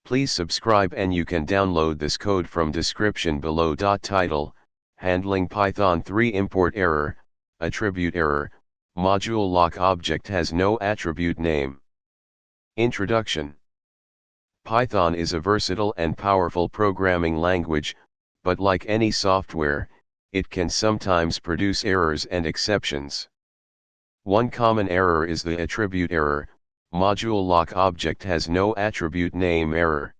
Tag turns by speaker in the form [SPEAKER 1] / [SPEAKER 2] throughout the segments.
[SPEAKER 1] Please subscribe and you can download this code from description below. Title: Handling Python 3 Import Error, Attribute Error, Module Lock Object has no attribute name. Introduction. Python is a versatile and powerful programming language, but like any software, it can sometimes produce errors and exceptions. One common error is the attribute error, module lock object has no attribute name error.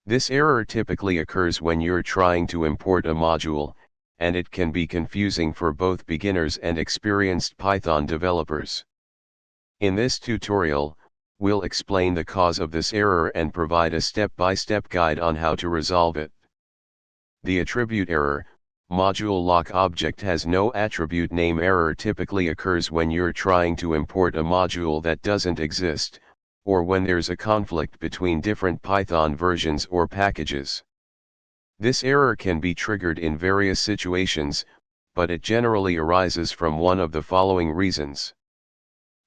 [SPEAKER 1] This error typically occurs when you're trying to import a module, and it can be confusing for both beginners and experienced Python developers. In this tutorial, we'll explain the cause of this error and provide a step-by-step guide on how to resolve it. The attribute error, module lock object has no attribute name error typically occurs when you're trying to import a module that doesn't exist, or when there's a conflict between different Python versions or packages. This error can be triggered in various situations, but it generally arises from one of the following reasons.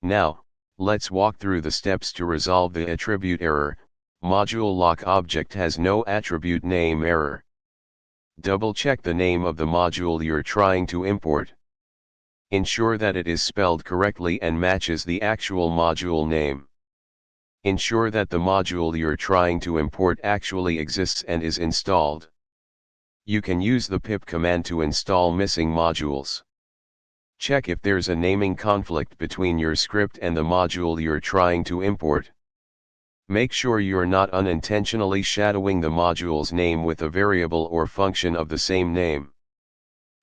[SPEAKER 1] Now, let's walk through the steps to resolve the attribute error, module lock object has no attribute name error. Double-check the name of the module you're trying to import. Ensure that it is spelled correctly and matches the actual module name. Ensure that the module you're trying to import actually exists and is installed. You can use the pip command to install missing modules. Check if there's a naming conflict between your script and the module you're trying to import. Make sure you're not unintentionally shadowing the module's name with a variable or function of the same name.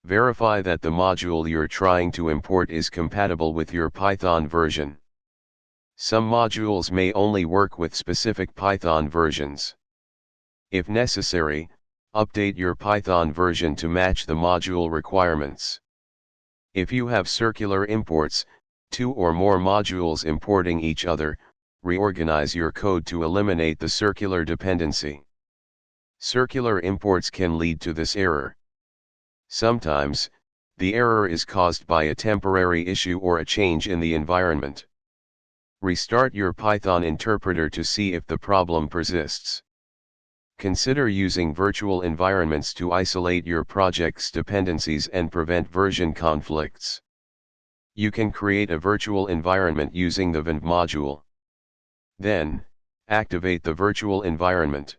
[SPEAKER 1] Verify that the module you're trying to import is compatible with your Python version. Some modules may only work with specific Python versions. If necessary, update your Python version to match the module requirements. If you have circular imports, two or more modules importing each other, reorganize your code to eliminate the circular dependency. Circular imports can lead to this error. Sometimes, the error is caused by a temporary issue or a change in the environment. Restart your Python interpreter to see if the problem persists. Consider using virtual environments to isolate your project's dependencies and prevent version conflicts. You can create a virtual environment using the vend module. Then, activate the virtual environment.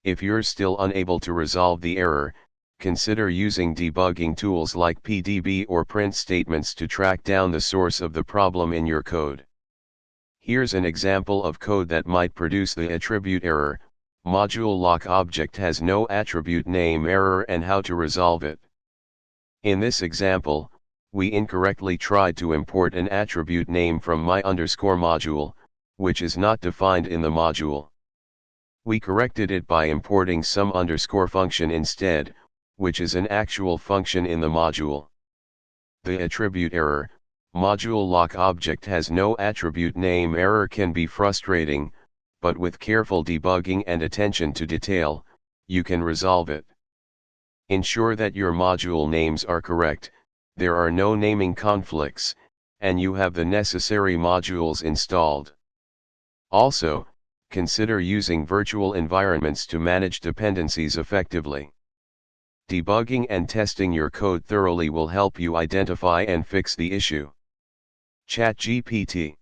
[SPEAKER 1] If you're still unable to resolve the error, consider using debugging tools like PDB or print statements to track down the source of the problem in your code. Here's an example of code that might produce the attribute error, module lock object has no attribute name error and how to resolve it. In this example, we incorrectly tried to import an attribute name from my_module, which is not defined in the module. We corrected it by importing some underscore function instead, which is an actual function in the module. The attribute error, module lock object has no attribute name error can be frustrating, but with careful debugging and attention to detail, you can resolve it. Ensure that your module names are correct, there are no naming conflicts, and you have the necessary modules installed. Also, consider using virtual environments to manage dependencies effectively. Debugging and testing your code thoroughly will help you identify and fix the issue. ChatGPT.